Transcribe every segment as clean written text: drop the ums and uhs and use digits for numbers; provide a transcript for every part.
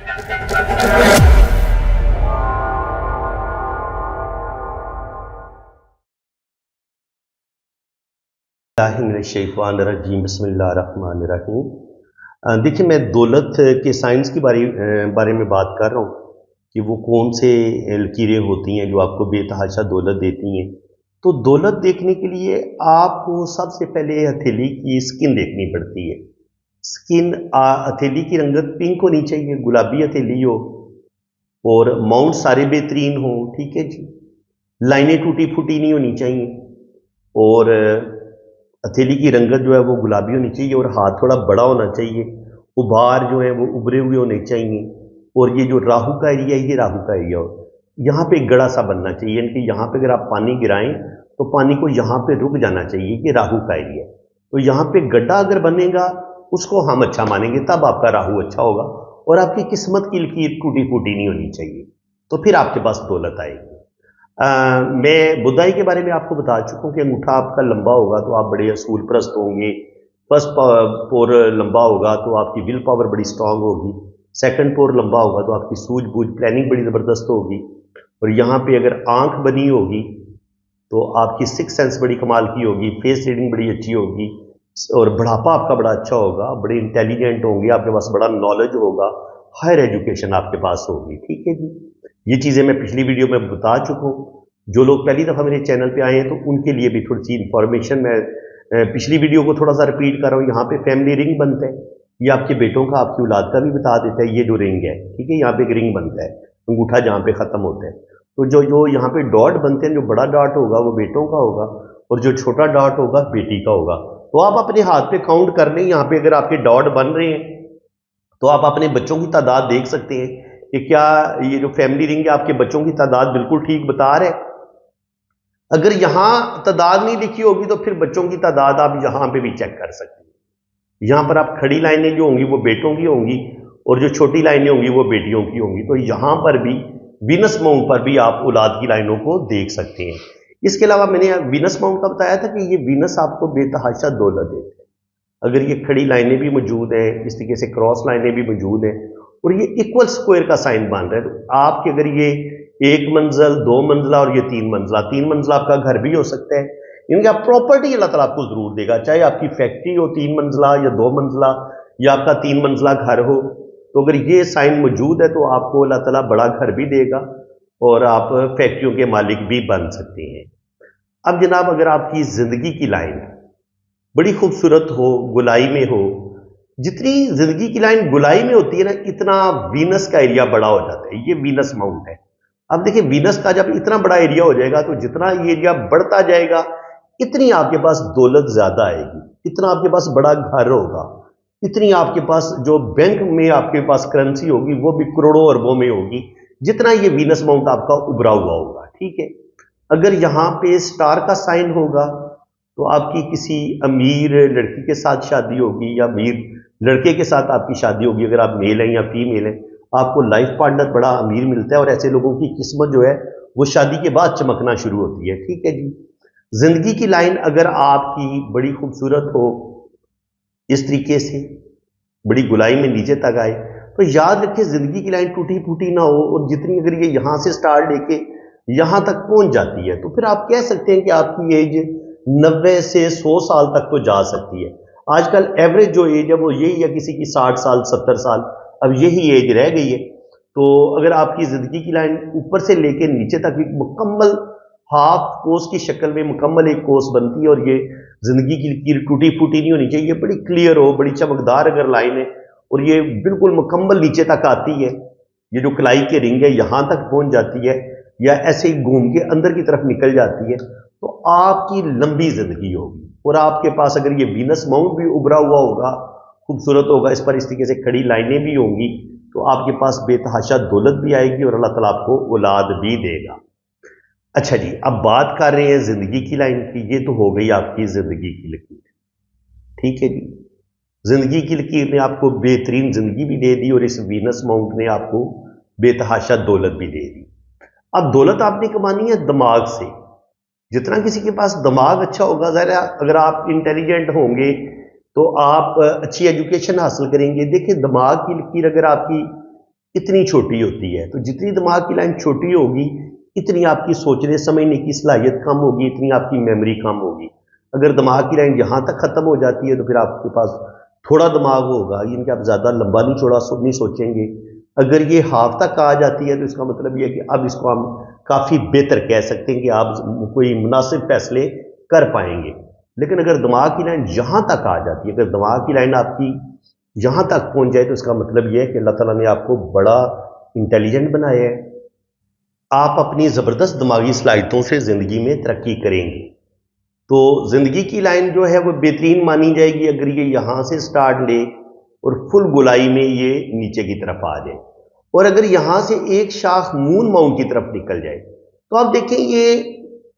बिस्मिल्लाहिर्रहमानिर्रहीम, बिस्मिल्लाहिर्रहमानिर्रहीम। देखिए, मैं दौलत के साइंस के बारे में बात कर रहा हूँ कि वो कौन से लकीरें होती हैं जो आपको बेतहाशा दौलत देती हैं। तो दौलत देखने के लिए आपको सबसे पहले हथेली की स्किन देखनी पड़ती है। स्किन हथेली की रंगत पिंक होनी चाहिए, गुलाबी हथेली हो, और माउंट सारे बेहतरीन हो, ठीक है जी। लाइनें टूटी फूटी नहीं होनी चाहिए, और हथेली की रंगत जो है वो गुलाबी होनी चाहिए, और हाथ थोड़ा बड़ा होना चाहिए। उभार जो है वो उभरे हुए होने चाहिए, और ये जो राहु का एरिया है ये राहु का एरिया हो, यहाँ पे गड़ा सा बनना चाहिए, यानी कि यहाँ पे अगर आप पानी गिराएं तो पानी को यहाँ पे रुक जाना चाहिए, ये राहु का एरिया है। तो यहाँ पे गड्ढा अगर बनेगा उसको हम अच्छा मानेंगे, तब आपका राहु अच्छा होगा, और आपकी किस्मत की लकीर टूटी फूटी नहीं होनी चाहिए, तो फिर आपके पास दौलत आएगी। मैं बुधाई के बारे में आपको बता चुका हूँ कि अंगूठा आपका लंबा होगा तो आप बड़े असूल परस्त होंगे। फर्स्ट पोर लंबा होगा तो आपकी विल पावर बड़ी स्ट्रांग होगी। सेकंड पोर लंबा होगा तो आपकी सूझबूझ प्लानिंग बड़ी ज़बरदस्त होगी। और यहाँ पे अगर आंख बनी होगी तो आपकी सिक्स सेंस बड़ी कमाल की होगी, फेस रीडिंग बड़ी अच्छी होगी, और बुढ़ापा आपका बड़ा अच्छा होगा, बड़े इंटेलिजेंट होंगे, आपके पास बड़ा नॉलेज होगा, हायर एजुकेशन आपके पास होगी, ठीक है जी। ये चीज़ें मैं पिछली वीडियो में बता चुका हूँ। जो लोग पहली दफ़ा मेरे चैनल पे आए हैं तो उनके लिए भी थोड़ी सी इंफॉर्मेशन मैं पिछली वीडियो को थोड़ा सा रिपीट कर रहा हूँ। यहाँ पे फैमिली रिंग बनता है, ये आपके बेटों का, आपकी औलाद का भी बता देता है। ये जो रिंग है, ठीक है, यहाँ पे एक रिंग बनता है, अंगूठा जहाँ पे ख़त्म होता है। तो जो जो यहाँ पे डॉट बनते हैं, जो बड़ा डॉट होगा वो बेटों का होगा, और जो छोटा डॉट होगा बेटी का होगा। तो आप अपने हाथ पे काउंट कर लें, यहाँ पे अगर आपके डॉट बन रहे हैं तो आप अपने बच्चों की तादाद देख सकते हैं कि क्या ये जो फैमिली रिंग है आपके बच्चों की तादाद बिल्कुल ठीक बता रहे। अगर यहां तादाद नहीं लिखी होगी तो फिर बच्चों की तादाद आप यहां पे भी चेक कर सकते हैं। यहां पर आप खड़ी लाइनें जो होंगी वो बेटों की होंगी, और जो छोटी लाइनें होंगी वो बेटियों की होंगी। तो यहां पर भी वीनस माउंट पर भी आप औलाद की लाइनों को देख सकते हैं। इसके अलावा मैंने वीनस माउंट का बताया था कि ये वीनस आपको बेतहाशा दौलत देते हैं। अगर ये खड़ी लाइनें भी मौजूद हैं, इस तरीके से क्रॉस लाइनें भी मौजूद हैं, और ये इक्वल स्क्वायर का साइन बन रहा है, तो आपके अगर ये एक मंजिल, दो मंजिला और ये तीन मंजिला आपका घर भी हो सकता है। इनकी आप प्रॉपर्टी अल्लाह ताला आपको जरूर देगा, चाहे आपकी फैक्ट्री हो 3 मंजिला या 2 मंजिला, या आपका 3 मंजिला घर हो। तो अगर ये साइन मौजूद है तो आपको अल्लाह ताला बड़ा घर भी देगा, और आप फैक्ट्रियों के मालिक भी बन सकते हैं। अब जनाब, अगर आपकी जिंदगी की लाइन बड़ी खूबसूरत हो, गुलाई में हो, जितनी जिंदगी की लाइन गुलाई में होती है ना, इतना वीनस का एरिया बड़ा हो जाता है। ये वीनस माउंट है। अब देखिए, वीनस का जब इतना बड़ा एरिया हो जाएगा तो जितना ये एरिया बढ़ता जाएगा इतनी आपके पास दौलत ज्यादा आएगी, इतना आपके पास बड़ा घर होगा, इतनी आपके पास जो बैंक में आपके पास करेंसी होगी वो भी करोड़ों अरबों में होगी, जितना ये वीनस माउंट आपका उभरा हुआ होगा, ठीक है। अगर यहाँ पे स्टार का साइन होगा तो आपकी किसी अमीर लड़की के साथ शादी होगी, या अमीर लड़के के साथ आपकी शादी होगी। अगर आप मेल हैं या फीमेल हैं, आपको लाइफ पार्टनर बड़ा अमीर मिलता है, और ऐसे लोगों की किस्मत जो है वो शादी के बाद चमकना शुरू होती है, ठीक है जी। जिंदगी की लाइन अगर आपकी बड़ी खूबसूरत हो, इस तरीके से बड़ी गुलाई में नीचे तक आए, तो याद रखिए जिंदगी की लाइन टूटी फूटी ना हो, और जितनी अगर ये यहां से स्टार्ट लेके यहां तक पहुंच जाती है तो फिर आप कह सकते हैं कि आपकी एज 90 से 100 साल तक तो जा सकती है। आजकल एवरेज जो एज है वो यही है, किसी की 60 साल 70 साल, अब यही एज रह गई है। तो अगर आपकी जिंदगी की लाइन ऊपर से लेके नीचे तक एक मुकम्मल हाफ कोस की शक्ल में मुकम्मल एक कोस बनती है, और ये जिंदगी की लकीर टूटी फूटी नहीं होनी चाहिए, बड़ी क्लियर हो, बड़ी चमकदार अगर लाइन है, और ये बिल्कुल मुकम्मल नीचे तक आती है, ये जो कलाई के रिंग है यहां तक पहुंच जाती है, या ऐसे ही घूम के अंदर की तरफ निकल जाती है, तो आपकी लंबी जिंदगी होगी। और आपके पास अगर ये वीनस माउंट भी उभरा हुआ होगा, खूबसूरत होगा, इस पर इस तरीके से खड़ी लाइनें भी होंगी, तो आपके पास बेतहाशा दौलत भी आएगी, और अल्लाह ताला आपको औलाद भी देगा। अच्छा जी, अब बात कर रहे हैं जिंदगी की लाइन की। ये तो हो गई आपकी जिंदगी की लकीर, ठीक है जी। जिंदगी की लकीर ने आपको बेहतरीन जिंदगी भी दे दी, और इस वीनस माउंट ने आपको बेतहाशा दौलत भी दे दी। अब दौलत आपने कमानी है दिमाग से। जितना किसी के पास दिमाग अच्छा होगा, ज़रा अगर आप इंटेलिजेंट होंगे तो आप अच्छी एजुकेशन हासिल करेंगे। देखिए, दिमाग की लकीर अगर आपकी इतनी छोटी होती है। तो जितनी दिमाग की लाइन छोटी होगी, इतनी आपकी सोचने समझने की सलाहियत कम होगी, इतनी आपकी मेमोरी कम होगी। अगर दिमाग की लाइन यहाँ तक ख़त्म हो जाती है तो फिर आपके पास थोड़ा दिमाग होगा, यानी कि आप ज़्यादा लंबा नहीं चौड़ा नहीं सोचेंगे। अगर ये हाफ तक आ जाती है तो इसका मतलब ये है कि अब इसको हम काफ़ी बेहतर कह सकते हैं कि आप कोई मुनासिब फैसले कर पाएंगे। लेकिन अगर दिमाग की लाइन यहाँ तक आ जाती है, अगर दिमाग की लाइन आपकी यहाँ तक पहुँच जाए तो इसका मतलब ये है कि अल्लाह ताला ने आपको बड़ा इंटेलिजेंट बनाया है। आप अपनी ज़बरदस्त दिमागी सलाहियतों से ज़िंदगी में तरक्की करेंगे। तो ज़िंदगी की लाइन जो है वो बेहतरीन मानी जाएगी अगर ये यहाँ से स्टार्ट ले और फुल गोलाई में ये नीचे की तरफ आ जाए, और अगर यहाँ से एक शाख मून माउंट की तरफ निकल जाए तो आप देखें ये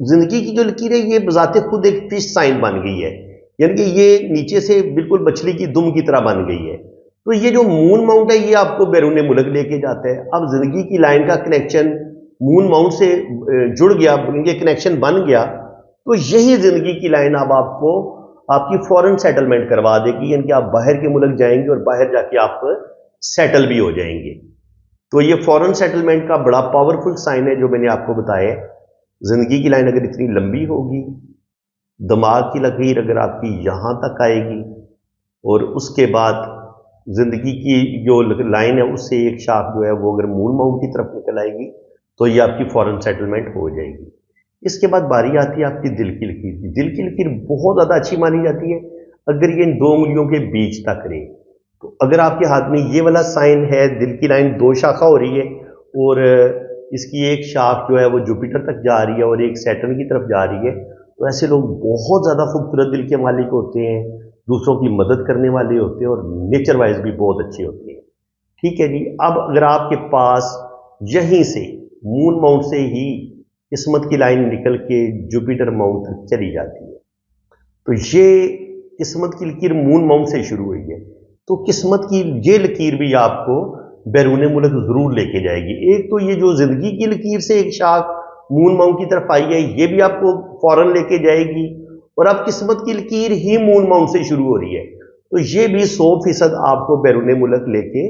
ज़िंदगी की जो लकीर है ये बजाते खुद एक फिश साइन बन गई है, यानी कि ये नीचे से बिल्कुल मछली की दुम की तरह बन गई है। तो ये जो मून माउंट है ये आपको बैरून मुल्क लेके जाता है। अब ज़िंदगी की लाइन का कनेक्शन मून माउंट से जुड़ गया, ये कनेक्शन बन गया, तो यही ज़िंदगी की लाइन अब आपको आपकी फॉरेन सेटलमेंट करवा देगी, यानी कि आप बाहर के मुल्क जाएंगे और बाहर जाके आप सेटल भी हो जाएंगे। तो ये फॉरेन सेटलमेंट का बड़ा पावरफुल साइन है जो मैंने आपको बताया। ज़िंदगी की लाइन अगर इतनी लंबी होगी, दिमाग की लकीर अगर आपकी यहाँ तक आएगी और उसके बाद ज़िंदगी की जो लाइन है उससे एक शाख जो है वो अगर मून माउंट की तरफ निकल आएगी तो ये आपकी फॉरेन सेटलमेंट हो जाएगी। इसके बाद बारी आती है आपकी दिल की लकीर की। दिल की लकीर बहुत ज़्यादा अच्छी मानी जाती है अगर ये इन दो उंगलियों के बीच तक रहे। तो अगर आपके हाथ में ये वाला साइन है, दिल की लाइन दो शाखा हो रही है और इसकी एक शाख जो है वो जुपिटर तक जा रही है और एक सैटर्न की तरफ जा रही है, तो ऐसे लोग बहुत ज़्यादा खूबसूरत दिल के मालिक होते हैं, दूसरों की मदद करने वाले होते हैं और नेचर वाइज भी बहुत अच्छे होते हैं। ठीक है जी। अब अगर आपके पास यहीं से मून माउंट से ही किस्मत की लाइन निकल के जुपिटर माउंट तक चली जाती है, तो ये किस्मत की लकीर मून माउंट से शुरू हुई है, तो किस्मत की ये लकीर भी आपको बैरून मुल्क जरूर लेके जाएगी। एक तो ये जो जिंदगी की लकीर से एक शाख मून माउंट की तरफ आई है ये भी आपको फौरन लेके जाएगी, और अब किस्मत की लकीर ही मून माउंट से शुरू हो रही है तो ये भी 100% आपको बैरून मुल्क लेके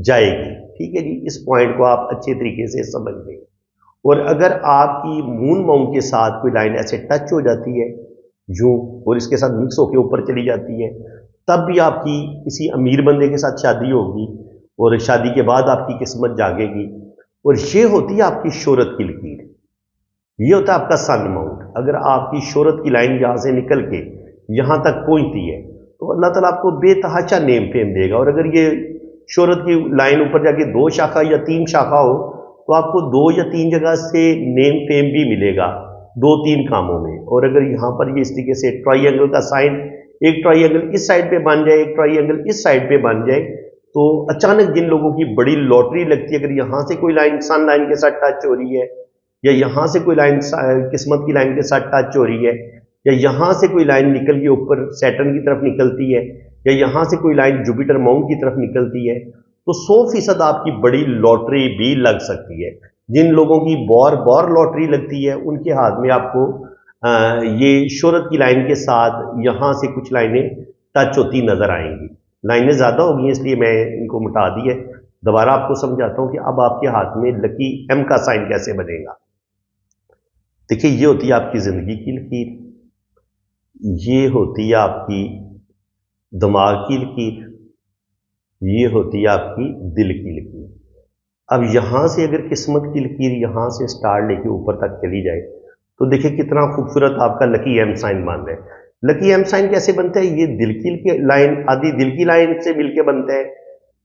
जाएगी। ठीक है जी, इस पॉइंट को आप अच्छे तरीके से समझ लें। और अगर आपकी मून माउंट के साथ कोई लाइन ऐसे टच हो जाती है यूं और इसके साथ मिक्स होकर ऊपर चली जाती है, तब भी आपकी किसी अमीर बंदे के साथ शादी होगी और शादी के बाद आपकी किस्मत जागेगी। और ये होती है आपकी शोहरत की लकीर, ये होता है आपका सन माउंट। अगर आपकी शोहरत की लाइन यहाँ से निकल के यहाँ तक पहुँचती है तो अल्लाह ताला आपको बेतहाशा नेम फेम देगा। और अगर ये शोहरत की लाइन ऊपर जाके 2 शाखा या 3 शाखा हो तो आपको 2 या 3 जगह से नेम फेम भी मिलेगा 2-3 कामों में। और अगर यहाँ पर ये इस तरीके से ट्राइंगल का साइन, एक ट्राइंगल इस साइड पे बन जाए, एक ट्राइंगल इस साइड पे बन जाए, तो अचानक जिन लोगों की बड़ी लॉटरी लगती है, अगर यहाँ से कोई लाइन सन लाइन के साथ टच हो रही है, या यहाँ से कोई लाइन किस्मत की लाइन के साथ टच हो रही है, या यहाँ से कोई लाइन निकल के ऊपर सैटर्न की तरफ निकलती है, या यहाँ से कोई लाइन जुपिटर माउंट की तरफ निकलती है, तो 100% आपकी बड़ी लॉटरी भी लग सकती है। जिन लोगों की बार बार लॉटरी लगती है उनके हाथ में आपको ये शोहरत की लाइन के साथ यहाँ से कुछ लाइनें टच होती नजर आएंगी। लाइनें ज़्यादा होगी इसलिए मैं इनको मिटा दी है। दोबारा आपको समझाता हूँ कि अब आपके हाथ में लकी एम का साइन कैसे बनेगा। देखिए, ये होती है आपकी ज़िंदगी की लकीर, ये होती है आपकी दिमाग की लकीर, ये होती है आपकी दिल की लकीर। अब यहाँ से अगर किस्मत की लकीर यहाँ से स्टार लेके ऊपर तक चली जाए तो देखिए कितना खूबसूरत आपका लकी एम साइन बन रहा है। लकी एम साइन कैसे बनता है? ये दिल की लाइन, आधी दिल की लाइन से मिलके बनता है,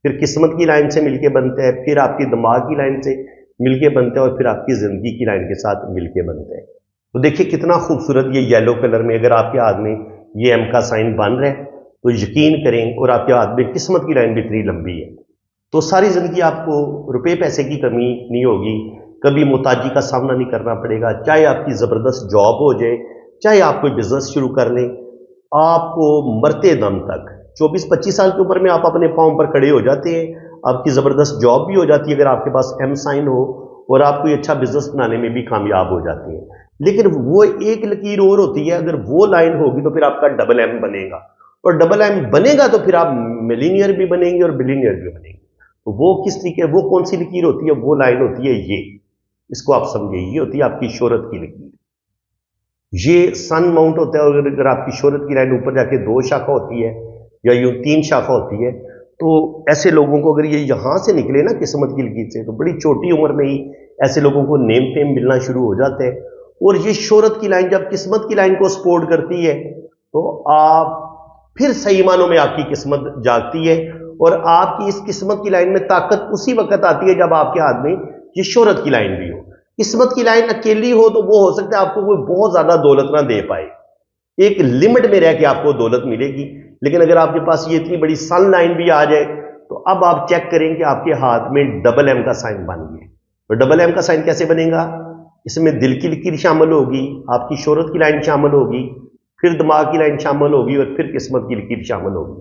फिर किस्मत की लाइन से मिलके बनता है, फिर आपकी दिमाग की लाइन से मिलके बनता है, और फिर आपकी जिंदगी की लाइन के साथ मिलके बनता है। तो देखिए कितना खूबसूरत ये येलो कलर में अगर आपके हाथ में ये एम का साइन बन रहा है तो यकीन करें, और आपके हाथ में किस्मत की लाइन भी इतनी लंबी है, तो सारी जिंदगी आपको रुपए पैसे की कमी नहीं होगी, कभी मोहताजी का सामना नहीं करना पड़ेगा। चाहे आपकी ज़बरदस्त जॉब हो जाए, चाहे आप कोई बिजनेस शुरू कर लें, आपको मरते दम तक 24-25 साल की उम्र में आप अपने पाँव पर खड़े हो जाते हैं, आपकी ज़बरदस्त जॉब भी हो जाती है अगर आपके पास एम साइन हो, और आप कोई अच्छा बिजनेस बनाने में भी कामयाब हो जाते हैं। लेकिन वो एक लकीर और होती है, अगर वो लाइन होगी तो फिर आपका डबल एम बनेगा, और डबल एम बनेगा तो फिर आप मिलीनियर भी बनेंगे और बिलीनियर भी बनेंगे। वो किस तरीके, वो कौन सी लकीर होती है, वो लाइन होती है ये, इसको आप समझिए, ये होती है आपकी शोहरत की लकीर। ये सन माउंट होता है, और अगर आपकी शोहरत की लाइन ऊपर जाके 2 शाखा होती है या यूं 3 शाखा होती है, तो ऐसे लोगों को अगर ये यहां से निकले ना किस्मत की लकीर से, तो बड़ी छोटी उम्र में ही ऐसे लोगों को नेम फेम मिलना शुरू हो जाते हैं। और ये शोहरत की लाइन जब किस्मत की लाइन को सपोर्ट करती है, तो आप फिर सही मानों में आपकी किस्मत जागती है, और आपकी इस किस्मत की लाइन में ताकत उसी वक्त आती है जब आपके हाथ में ये शोहरत की लाइन भी हो। किस्मत की लाइन अकेली हो तो वो हो सकता है आपको कोई बहुत ज्यादा दौलत ना दे पाए, एक लिमिट में रह के आपको दौलत मिलेगी। लेकिन अगर आपके पास ये इतनी बड़ी सन लाइन भी आ जाए, तो अब आप चेक करें कि आपके हाथ में डबल एम का साइन बन गया। तो डबल एम का साइन कैसे बनेगा? इसमें दिल की लकीर शामिल होगी, आपकी शोहरत की लाइन शामिल होगी, फिर दिमाग की लाइन शामिल होगी, और फिर किस्मत की लकीर शामिल होगी।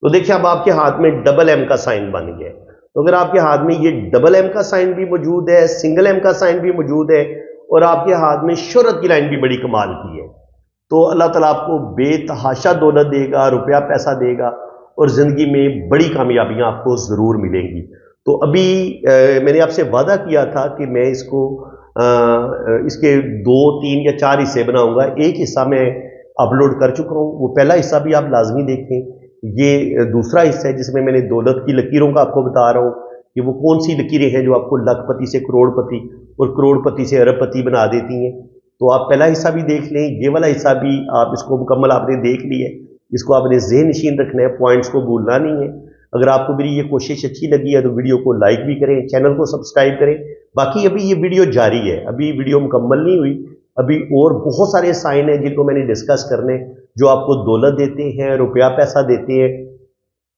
तो देखिए अब आपके हाथ में डबल एम का साइन बन गया। तो अगर आपके हाथ में ये डबल एम का साइन भी मौजूद है, सिंगल एम का साइन भी मौजूद है, और आपके हाथ में शोहरत की लाइन भी बड़ी कमाल की है, तो अल्लाह ताला आपको बेतहाशा दौलत देगा, रुपया पैसा देगा, और जिंदगी में बड़ी कामयाबियां आपको जरूर मिलेंगी। तो अभी मैंने आपसे वादा किया था कि मैं इसको इसके 2, 3 या 4 हिस्से बनाऊंगा। एक हिस्सा मैं अपलोड कर चुका हूं, वो पहला हिस्सा भी आप लाजमी देखें। ये दूसरा हिस्सा है जिसमें मैंने दौलत की लकीरों का आपको बता रहा हूं कि वो कौन सी लकीरें हैं जो आपको लखपति से करोड़पति और करोड़पति से अरबपति बना देती हैं। तो आप पहला हिस्सा भी देख लें, ये वाला हिस्सा भी आप इसको मुकम्मल आपने देख लिया है, इसको आपने ज़हन नशीन रखना है, पॉइंट्स को भूलना नहीं है। अगर आपको मेरी ये कोशिश अच्छी लगी है तो वीडियो को लाइक भी करें, चैनल को सब्सक्राइब करें। बाकी अभी ये वीडियो जारी है, अभी वीडियो मुकम्मल नहीं हुई, अभी और बहुत सारे साइन हैं जिनको मैंने डिस्कस करने, जो आपको दौलत देते हैं, रुपया पैसा देते हैं।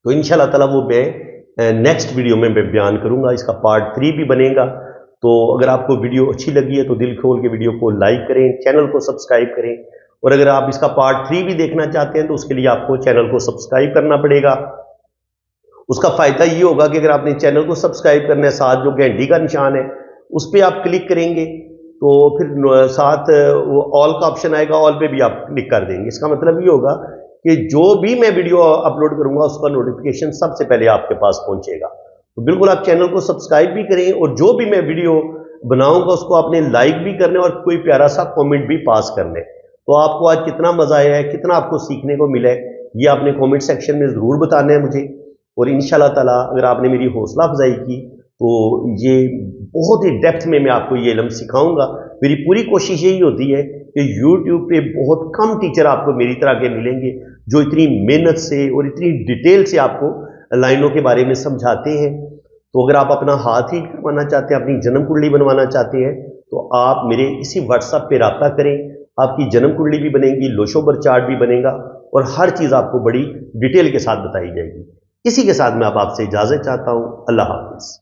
तो इंशाल्लाह ताला वो मैं नेक्स्ट वीडियो में मैं बयान करूंगा, इसका पार्ट 3 भी बनेगा। तो अगर आपको वीडियो अच्छी लगी है तो दिल खोल के वीडियो को लाइक करें, चैनल को सब्सक्राइब करें, और अगर आप इसका पार्ट 3 भी देखना चाहते हैं तो उसके लिए आपको चैनल को सब्सक्राइब करना पड़ेगा। उसका फायदा ये होगा कि अगर आपने चैनल को सब्सक्राइब करना है, साथ जो घंटी का निशान है उस पर आप क्लिक करेंगे, तो फिर साथ वो ऑल का ऑप्शन आएगा, ऑल पे भी आप क्लिक कर देंगे। इसका मतलब ये होगा कि जो भी मैं वीडियो अपलोड करूंगा उसका नोटिफिकेशन सबसे पहले आपके पास पहुंचेगा। तो बिल्कुल आप चैनल को सब्सक्राइब भी करें, और जो भी मैं वीडियो बनाऊंगा उसको आपने लाइक भी करने और कोई प्यारा सा कमेंट भी पास करने। तो आपको आज कितना मजा आया है, कितना आपको सीखने को मिला है, ये आपने कमेंट सेक्शन में जरूर बताना है मुझे। और इंशाल्लाह ताला अगर आपने मेरी हौसला अफजाई की तो ये बहुत ही डेप्थ में मैं आपको ये इल्म सिखाऊंगा। मेरी पूरी कोशिश यही होती है कि यूट्यूब पे बहुत कम टीचर आपको मेरी तरह के मिलेंगे जो इतनी मेहनत से और इतनी डिटेल से आपको लाइनों के बारे में समझाते हैं। तो अगर आप अपना हाथ ही करवाना चाहते हैं, अपनी जन्म कुंडली बनवाना चाहते हैं, तो आप मेरे इसी व्हाट्सएप पे राब्ता करें, आपकी जन्म कुंडली भी बनेगी, लोशोबर चार्ट भी बनेगा, और हर चीज़ आपको बड़ी डिटेल के साथ बताई जाएगी। इसी के साथ मैं आपसे इजाज़त चाहता हूँ। अल्लाह हाफिज़।